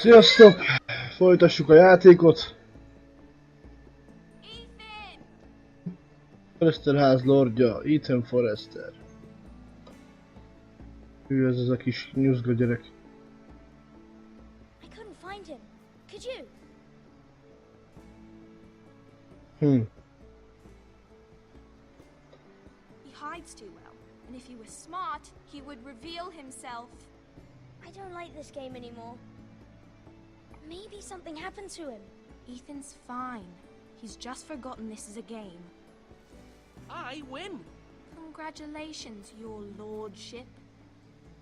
Sziasztok! Folytassuk a játékot. Forrester ház lordja, Ethan Forrester. Ő ez a kis nyuzga gyerek. I couldn't find him. Could you? He hides too well, and if he was smart, he would reveal himself. I don't like this game anymore. Maybe something happened to him. Ethan's fine. He's just forgotten this is a game. I win! Congratulations, your lordship.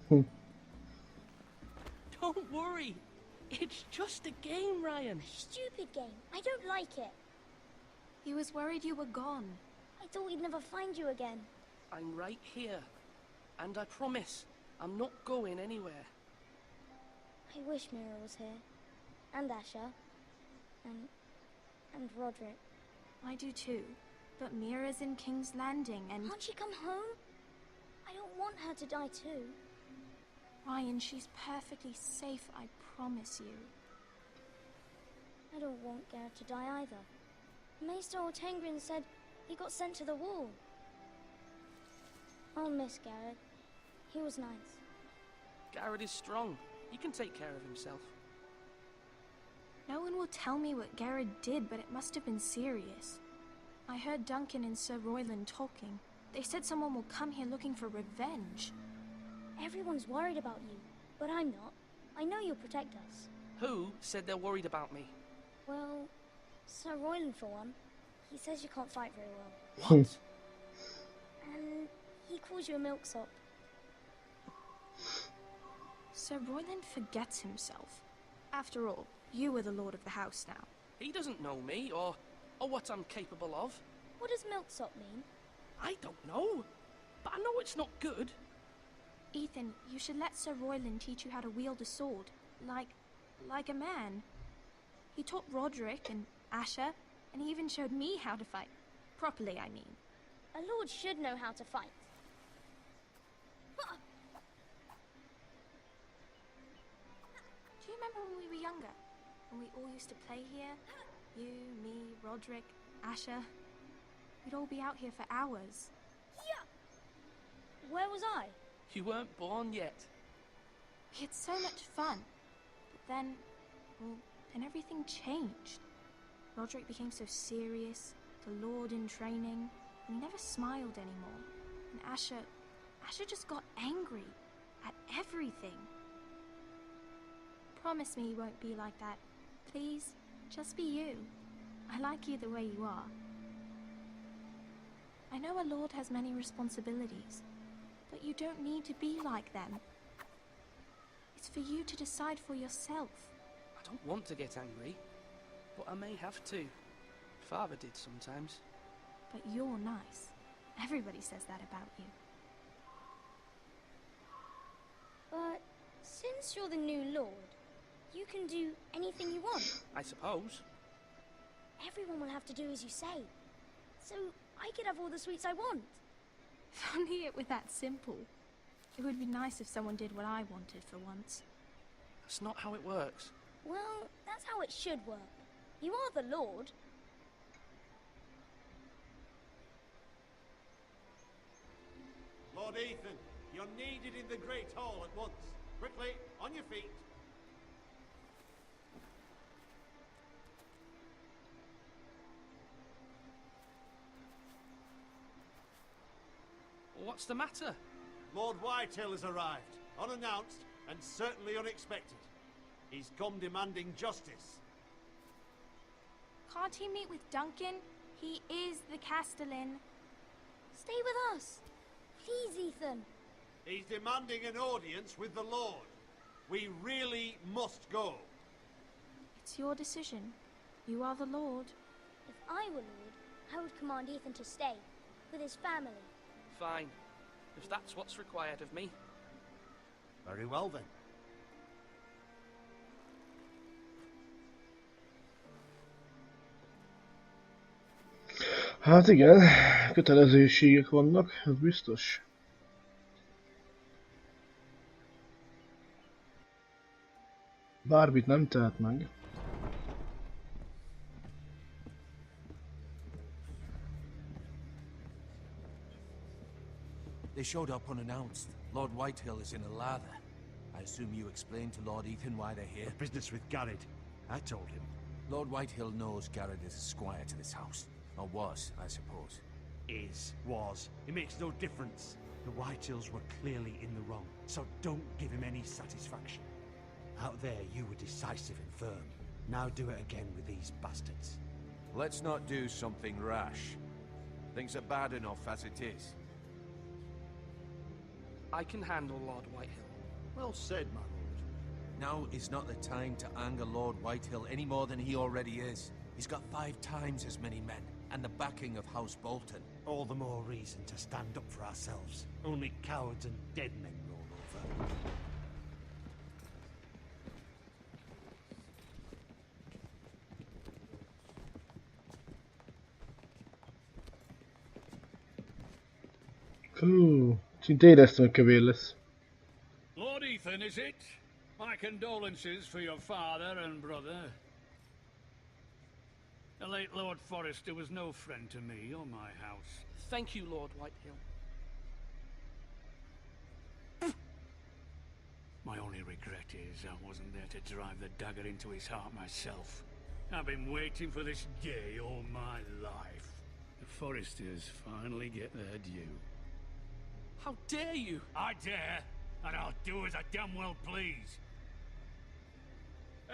Don't worry. It's just a game, Ryan. Stupid game. I don't like it. He was worried you were gone. I thought we'd never find you again. I'm right here. And I promise, I'm not going anywhere. I wish Mira was here. And Asher. And Roderick. I do too. But Mira's in King's Landing and... Can't she come home? I don't want her to die too. Ryan, she's perfectly safe, I promise you. I don't want Garrett to die either. Maester Ortengrin said he got sent to the wall. I'll miss Garrett. He was nice. Garrett is strong. He can take care of himself. No one will tell me what Garrett did, but it must have been serious. I heard Duncan and Sir Royland talking. They said someone will come here looking for revenge. Everyone's worried about you, but I'm not. I know you'll protect us. Who said they're worried about me? Well, Sir Royland for one. He says you can't fight very well. What? And he calls you a milksop. Sir Royland forgets himself. After all, you are the lord of the house now. He doesn't know me, or what I'm capable of. What does milksop mean? I don't know, but I know it's not good. Ethan, you should let Sir Royland teach you how to wield a sword. Like a man. He taught Roderick and Asher, and he even showed me how to fight. Properly, I mean. A lord should know how to fight. Do you remember when we were younger? When we all used to play here? You, me, Roderick, Asher. We'd all be out here for hours. Where was I? You weren't born yet. We had so much fun. But then, well, then everything changed. Roderick became so serious, the lord in training, and he never smiled anymore. And Asher just got angry at everything. Promise me you won't be like that. Please, just be you. I like you the way you are. I know a lord has many responsibilities, but you don't need to be like them. It's for you to decide for yourself. I don't want to get angry, but I may have to. Father did sometimes. But you're nice. Everybody says that about you. But since you're the new lord, you can do anything you want. I suppose. Everyone will have to do as you say. So I could have all the sweets I want. If only it were that simple. It would be nice if someone did what I wanted for once. That's not how it works. Well, that's how it should work. You are the lord. Lord Ethan, you're needed in the Great Hall at once. Quickly, on your feet. What's the matter? Lord Whitehill has arrived, unannounced and certainly unexpected. He's come demanding justice. Can't he meet with Duncan? He is the Castellan. Stay with us. Please, Ethan. He's demanding an audience with the Lord. We really must go. It's your decision. You are the lord. If I were lord, I would command Ethan to stay, with his family. Fine, if that's what's required of me. Very well then. Hát igen, kötelezőségek vannak, ez biztos. Bármit nem tehet meg. They showed up unannounced. Lord Whitehill is in a lather. I assume you explained to Lord Ethan why they're here? The business with Garrett. I told him. Lord Whitehill knows Garrett is a squire to this house. Or was, I suppose. Was. It makes no difference. The Whitehills were clearly in the wrong, so don't give him any satisfaction. Out there, you were decisive and firm. Now do it again with these bastards. Let's not do something rash. Things are bad enough as it is. I can handle Lord Whitehill. Well said, my lord. Now is not the time to anger Lord Whitehill any more than he already is. He's got 5 times as many men, and the backing of House Bolton. All the more reason to stand up for ourselves. Only cowards and dead men roll over. Szinte éreztem, hogy kövér lesz. Lord Ethan, is it? My condolences for your father and brother. The late Lord Forrester was no friend to me or my house. Thank you, Lord Whitehill. My only regret is I wasn't there to drive the dagger into his heart myself. I've been waiting for this day all my life. The Forresters finally get their due. How dare you? I dare, and I'll do as I damn well please.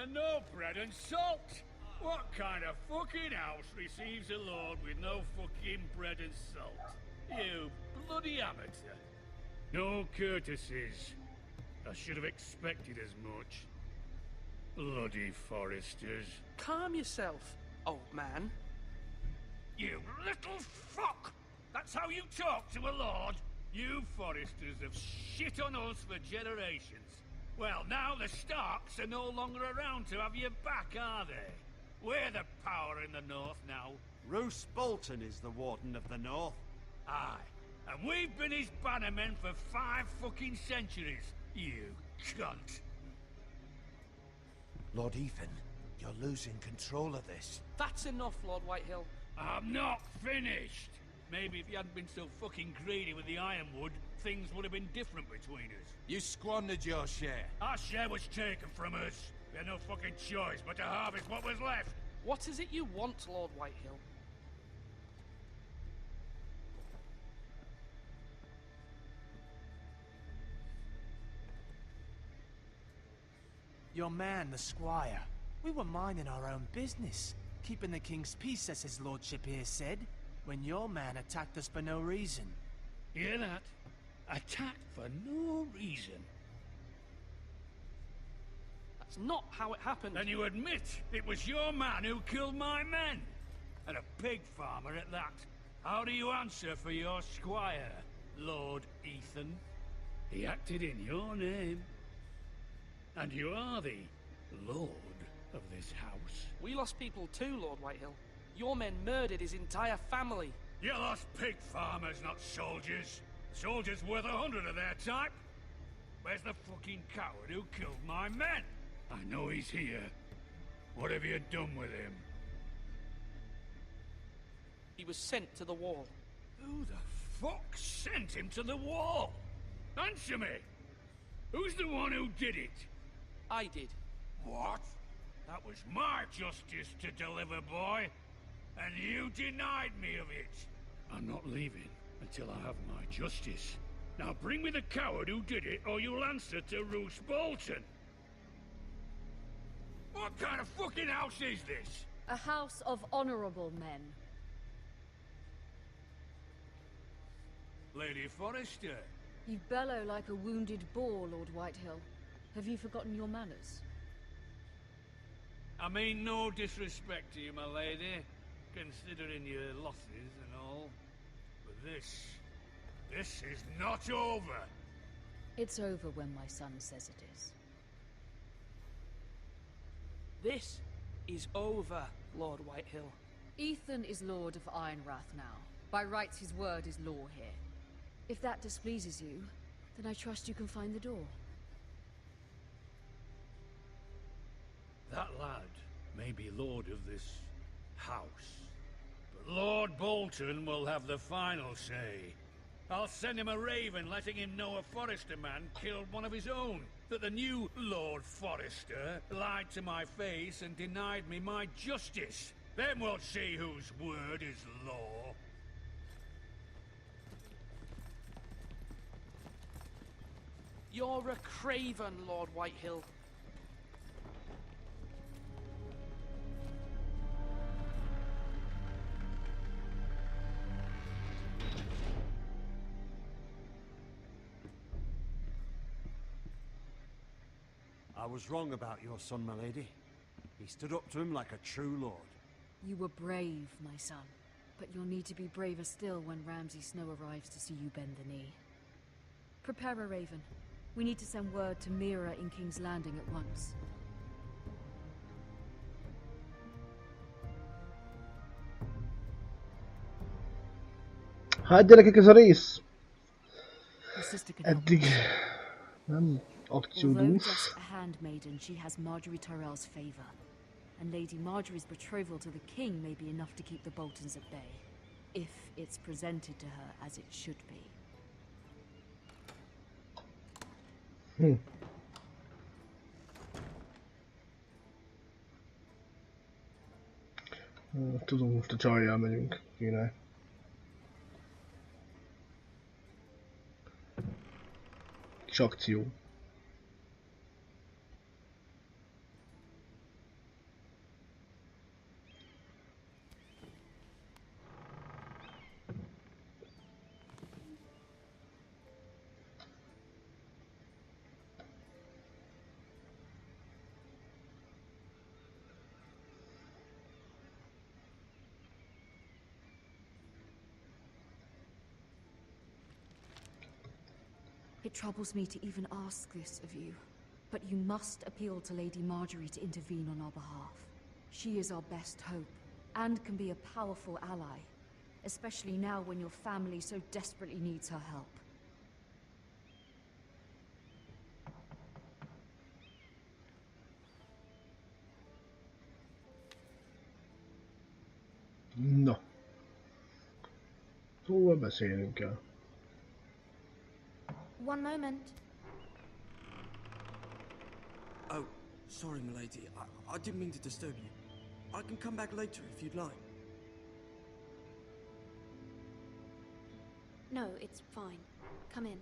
And no bread and salt! What kind of fucking house receives a lord with no fucking bread and salt? You bloody amateur. No courtesies. I should have expected as much. Bloody Forresters. Calm yourself, old man. You little fuck! That's how you talk to a lord? You Forresters have shit on us for generations. Well, now the Starks are no longer around to have your back, are they? We're the power in the north now. Roose Bolton is the Warden of the North. Aye. And we've been his bannermen for 5 fucking centuries, you cunt. Lord Ethan, you're losing control of this. That's enough, Lord Whitehill. I'm not finished. Maybe if you hadn't been so fucking greedy with the ironwood, things would have been different between us. You squandered your share. Our share was taken from us. We had no fucking choice but to harvest what was left. What is it you want, Lord Whitehill? Your man, the squire. We were minding our own business, keeping the king's peace, as his lordship here said, when your man attacked us for no reason. Hear that? Attacked for no reason. That's not how it happened. Then you admit it was your man who killed my men? And a pig farmer at that. How do you answer for your squire, Lord Ethan? He acted in your name. And you are the lord of this house. We lost people too, Lord Whitehill. Your men murdered his entire family. You lost pig farmers, not soldiers. Soldiers worth 100 of their type. Where's the fucking coward who killed my men? I know he's here. What have you done with him? He was sent to the wall. Who the fuck sent him to the wall? Answer me! Who's the one who did it? I did. What? That was my justice to deliver, boy. And you denied me of it. I'm not leaving until I have my justice. Now bring me the coward who did it, or you'll answer to Roose Bolton. What kind of fucking house is this? A house of honorable men. Lady Forrester. You bellow like a wounded boar, Lord Whitehill. Have you forgotten your manners? I mean no disrespect to you, my lady, considering your losses and all. But this is not over. It's over when my son says it is. This is over, Lord Whitehill. Ethan is Lord of Ironrath now. By rights, his word is law here. If that displeases you, then I trust you can find the door. be lord of this house. But Lord Bolton will have the final say. I'll send him a raven letting him know a Forrester man killed one of his own. That the new Lord Forrester lied to my face and denied me my justice. Then we'll see whose word is law. You're a craven, Lord Whitehill. I was wrong about your son, my lady. He stood up to him like a true lord. You were brave, my son. But you'll need to be braver still when Ramsay Snow arrives to see you bend the knee. Prepare a raven. We need to send word to Mira in King's Landing at once. Hagyjanak egy rész! Your sister can help. Eddig nem Although akciódús. just a handmaiden, she has Marjorie Tyrell's favor. And Lady Marjorie's betrothal to the king may be enough to keep the Boltons at bay. If it's presented to her as it should be. Tudom, most a csajjal megyünk, király. Kis akció. It troubles me to even ask this of you, but you must appeal to Lady Marjorie to intervene on our behalf. She is our best hope, and can be a powerful ally, especially now when your family so desperately needs her help. Na. Szóval beszélnünk kell. One moment. Oh, sorry, milady. I didn't mean to disturb you. I can come back later if you'd like. No, it's fine. Come in.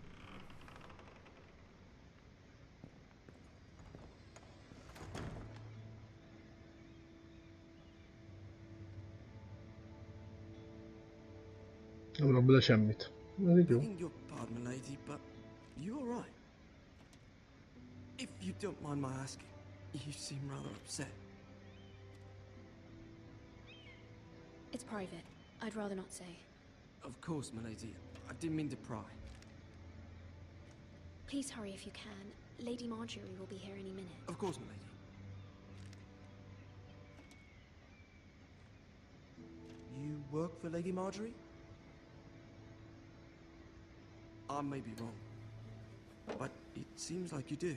Nem rak bele semmit. Ez így jó. Begging your pardon, milady, but you all right? If you don't mind my asking, you seem rather upset. It's private. I'd rather not say. Of course, milady. I didn't mean to pry. Please hurry if you can. Lady Marjorie will be here any minute. Of course, milady. You work for Lady Marjorie? I may be wrong, but it seems like you do.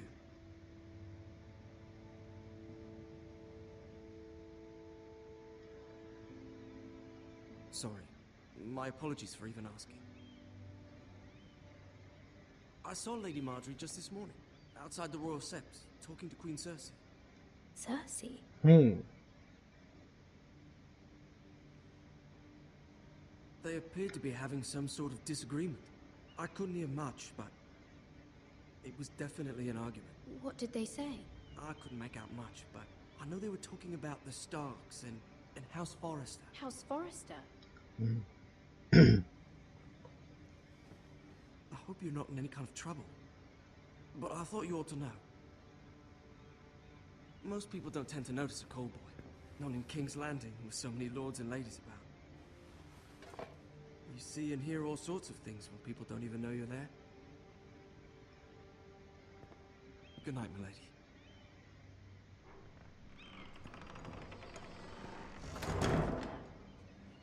Sorry. My apologies for even asking. I saw Lady Marjorie just this morning, outside the Royal Sept, talking to Queen Cersei. Cersei? They appeared to be having some sort of disagreement. I couldn't hear much, but it was definitely an argument. What did they say? I couldn't make out much, but I know they were talking about the Starks and House Forrester. House Forrester? I hope you're not in any kind of trouble, but I thought you ought to know. Most people don't tend to notice a cold boy, not in King's Landing with so many lords and ladies about. You see and hear all sorts of things when people don't even know you're there. Good night, milady.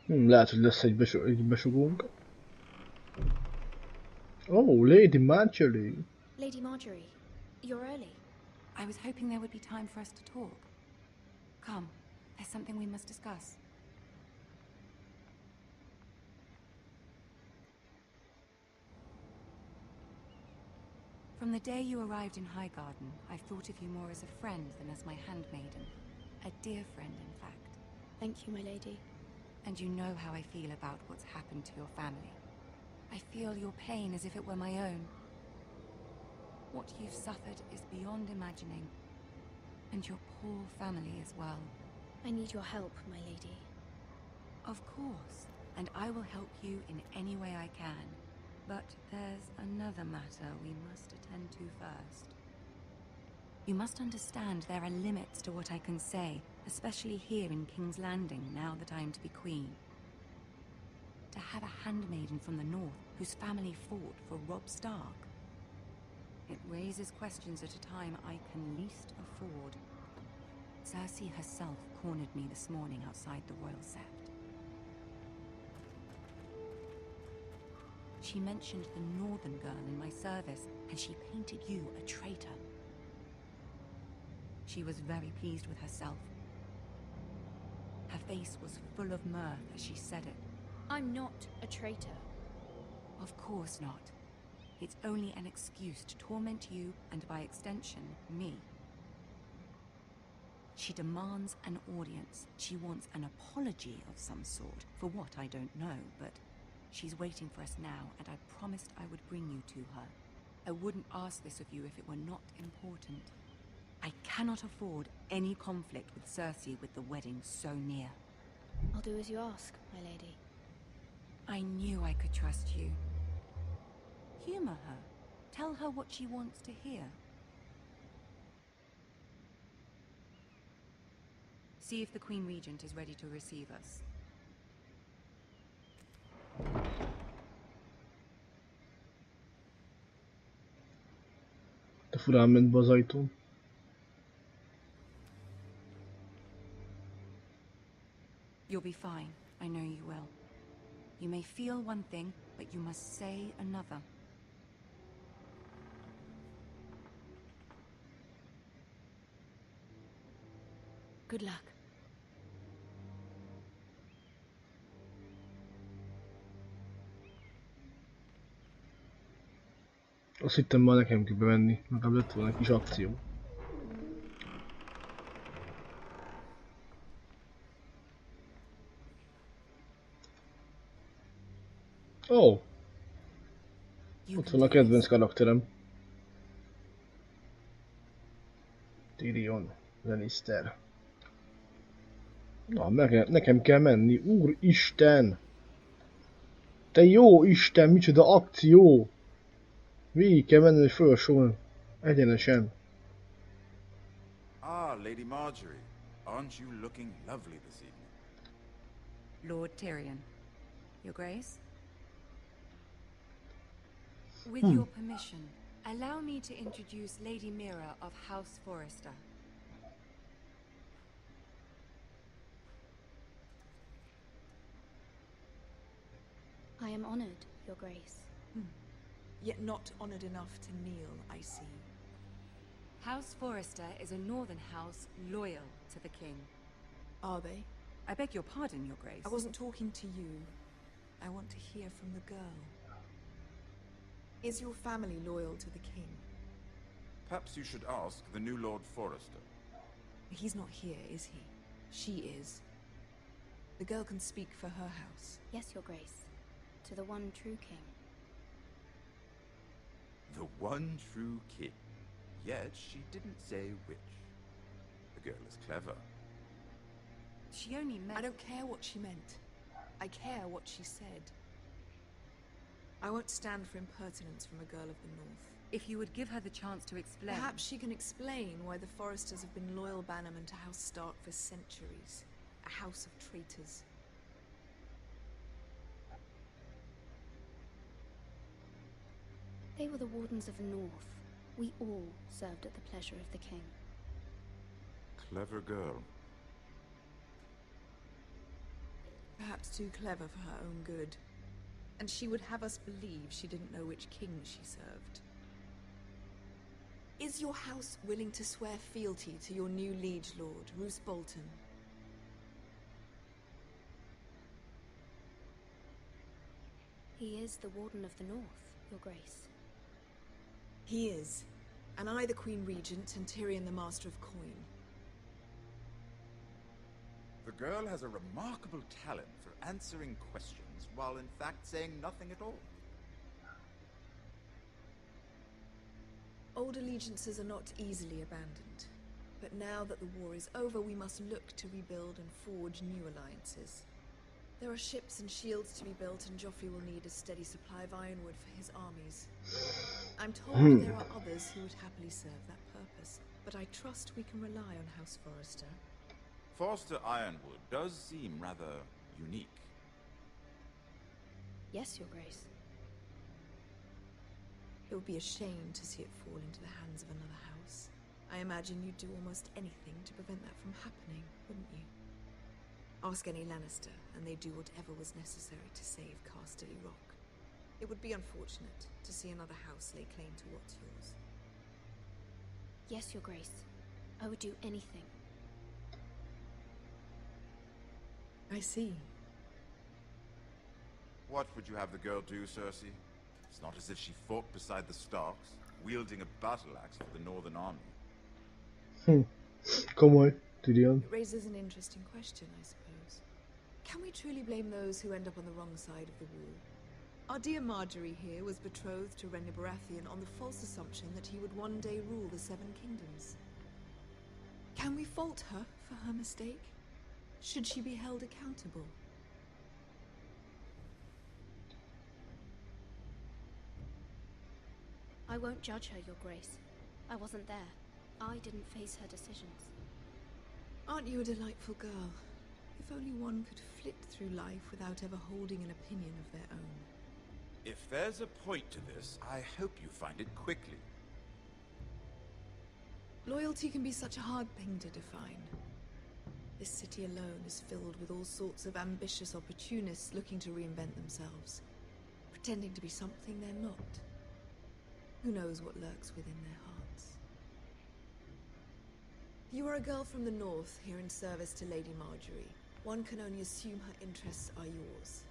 Lehet, hogy lesz egy besugónk. Oh, Lady Marjorie. Lady Marjorie, you're early. I was hoping there would be time for us to talk. Come, There's something we must discuss. From the day you arrived in Highgarden, I've thought of you more as a friend than as my handmaiden. A dear friend, in fact. Thank you, my lady. And you know how I feel about what's happened to your family. I feel your pain as if it were my own. What you've suffered is beyond imagining. And your poor family as well. I need your help, my lady. Of course, and I will help you in any way I can. But there's another matter we must attend to first. You must understand there are limits to what I can say, especially here in King's Landing, now that I am to be queen. To have a handmaiden from the north whose family fought for Robb Stark. It raises questions at a time I can least afford. Cersei herself cornered me this morning outside the Royal Sept. She mentioned the northern girl in my service, and she painted you a traitor. She was very pleased with herself. Her face was full of mirth as she said it. I'm not a traitor. Of course not. It's only an excuse to torment you, and by extension, me. She demands an audience. She wants an apology of some sort, for what I don't know, but she's waiting for us now, and I promised I would bring you to her. I wouldn't ask this of you if it were not important. I cannot afford any conflict with Cersei with the wedding so near. I'll do as you ask, my lady. I knew I could trust you. Humor her. Tell her what she wants to hear. See if the Queen Regent is ready to receive us. Te furán ment be az ajtón. You'll be fine. I know you will. You may feel one thing, but you must say another. Good luck. Azt hittem már nekem kell bevenni, legalább lett volna egy kis akció. Ó! Ott van a kedvenc karakterem. Tyrion Lannister. Na, nekem kell menni. Úristen! Te jó Isten, micsoda akció! Végig kell menni fölsorolni. Egyenesen. Ah, Lady Marjorie. Aren't you looking lovely this evening? Lord Tyrion. Your Grace? With your permission, allow me to introduce Lady Mira of House Forrester. I am honored, Your Grace. Yet not honored enough to kneel, I see. House Forrester is a northern house loyal to the king. Are they? I beg your pardon, Your Grace. I wasn't talking to you. I want to hear from the girl. Is your family loyal to the king? Perhaps you should ask the new Lord Forrester. He's not here, is he? She is. The girl can speak for her house. Yes, Your Grace. To the one true king. The one true king. Yet she didn't say which. The girl is clever. She only meant... I don't care what she meant. I care what she said. I won't stand for impertinence from a girl of the north. If you would give her the chance to explain... Perhaps she can explain why the Forresters have been loyal bannermen to House Stark for centuries. A house of traitors. They were the Wardens of the North. We all served at the pleasure of the king. Clever girl. Perhaps too clever for her own good. And she would have us believe she didn't know which king she served. Is your house willing to swear fealty to your new liege lord, Roose Bolton? He is the Warden of the North, Your Grace. He is. And I the Queen Regent, and Tyrion the Master of Coin. The girl has a remarkable talent for answering questions while in fact saying nothing at all. Old allegiances are not easily abandoned. But now that the war is over, we must look to rebuild and forge new alliances. There are ships and shields to be built, and Joffrey will need a steady supply of ironwood for his armies. I'm told there are others who would happily serve that purpose, but I trust we can rely on House Forrester. Forster Ironwood does seem rather unique. Yes, Your Grace. It would be a shame to see it fall into the hands of another house. I imagine you'd do almost anything to prevent that from happening, wouldn't you? Ask any Lannister, and they'd do whatever was necessary to save Casterly Rock. It would be unfortunate to see another house lay claim to what's yours. Yes, Your Grace. I would do anything. I see. What would you have the girl do, Cersei? It's not as if she fought beside the Starks, wielding a battle axe for the Northern Army. Come on, Tyrion. It raises an interesting question, I suppose. Can we truly blame those who end up on the wrong side of the wall? Our dear Marjorie here was betrothed to Renly Baratheon on the false assumption that he would one day rule the Seven Kingdoms. Can we fault her for her mistake? Should she be held accountable? I won't judge her, Your Grace. I wasn't there. I didn't face her decisions. Aren't you a delightful girl? If only one could flit through life without ever holding an opinion of their own. If there's a point to this, I hope you find it quickly. Loyalty can be such a hard thing to define. This city alone is filled with all sorts of ambitious opportunists looking to reinvent themselves, pretending to be something they're not. Who knows what lurks within their hearts? You are a girl from the north, here in service to Lady Marjorie. One can only assume her interests are yours.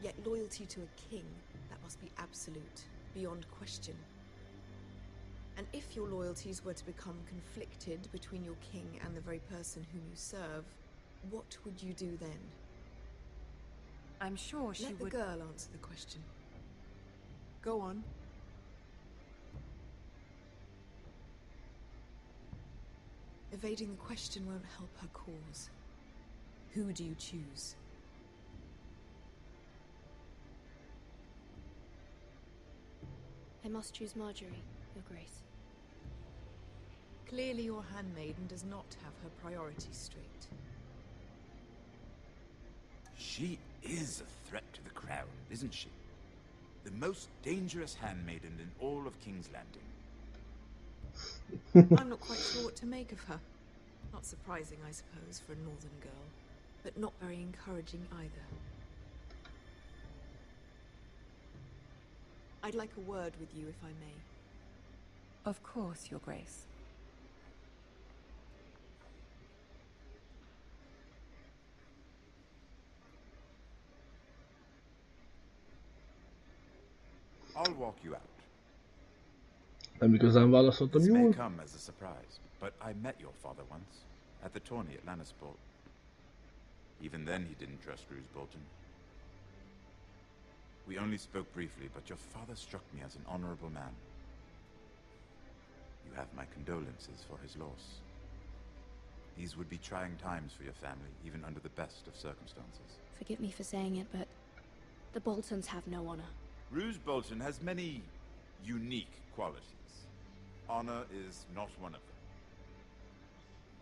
Yet loyalty to a king, that must be absolute, beyond question. And if your loyalties were to become conflicted between your king and the very person whom you serve, what would you do then? I'm sure she would... Let the girl answer the question. Go on. Evading the question won't help her cause. Who do you choose? I must choose Marjorie, Your Grace. Clearly your handmaiden does not have her priorities straight. She is a threat to the crown, isn't she? The most dangerous handmaiden in all of King's Landing. I'm not quite sure what to make of her. Not surprising, I suppose, for a northern girl, but not very encouraging either. I'd like a word with you, if I may. Of course, Your Grace. I'll walk you out. Nem igazán válaszoltam This may jól. come as a surprise, but I met your father once, at the tourney at Lannisport. Even then he didn't trust Roose Bolton. We only spoke briefly, but your father struck me as an honorable man. You have my condolences for his loss. These would be trying times for your family, even under the best of circumstances. Forgive me for saying it, but the Boltons have no honor. Roose Bolton has many unique qualities. Honor is not one of them.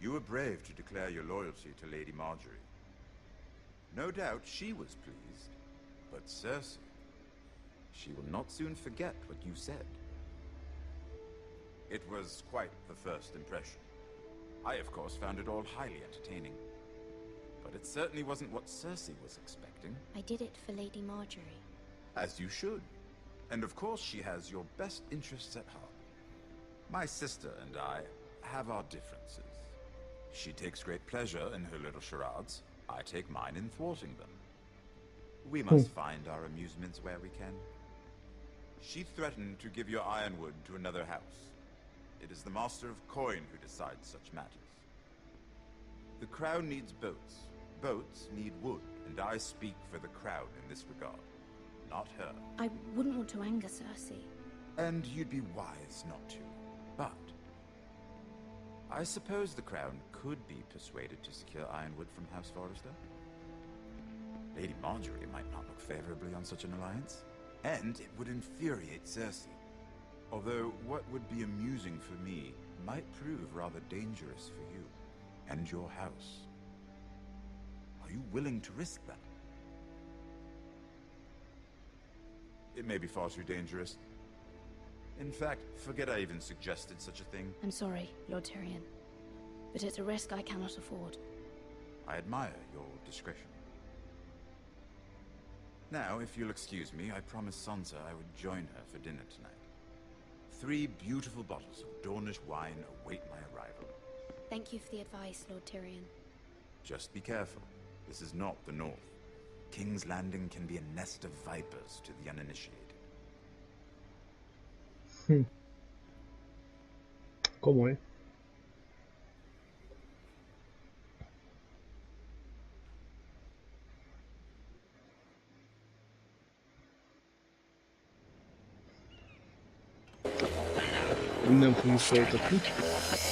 You were brave to declare your loyalty to Lady Marjorie. No doubt she was pleased, but Cersei, she will not soon forget what you said. It was quite the first impression. I, of course, found it all highly entertaining. But it certainly wasn't what Cersei was expecting. I did it for Lady Marjorie. As you should. And of course she has your best interests at heart. My sister and I have our differences. She takes great pleasure in her little charades. I take mine in thwarting them. We must find our amusements where we can. She threatened to give your ironwood to another house. It is the Master of Coin who decides such matters. The crown needs boats. Boats need wood, and I speak for the crown in this regard, not her. I wouldn't want to anger Cersei. And you'd be wise not to. But I suppose the crown could be persuaded to secure ironwood from House Forrester. Lady Marjorie might not look favorably on such an alliance, and it would infuriate Cersei. Although what would be amusing for me might prove rather dangerous for you and your house. Are you willing to risk that? It may be far too dangerous. In fact, forget I even suggested such a thing. I'm sorry, Lord Tyrion, but it's a risk I cannot afford. I admire your discretion. Now, if you'll excuse me, I promised Sansa I would join her for dinner tonight. 3 beautiful bottles of Dornish wine await my arrival. Thank you for the advice, Lord Tyrion. Just be careful. This is not the North. King's Landing can be a nest of vipers to the uninitiated. Komoly. Innen fogjuk folytatni.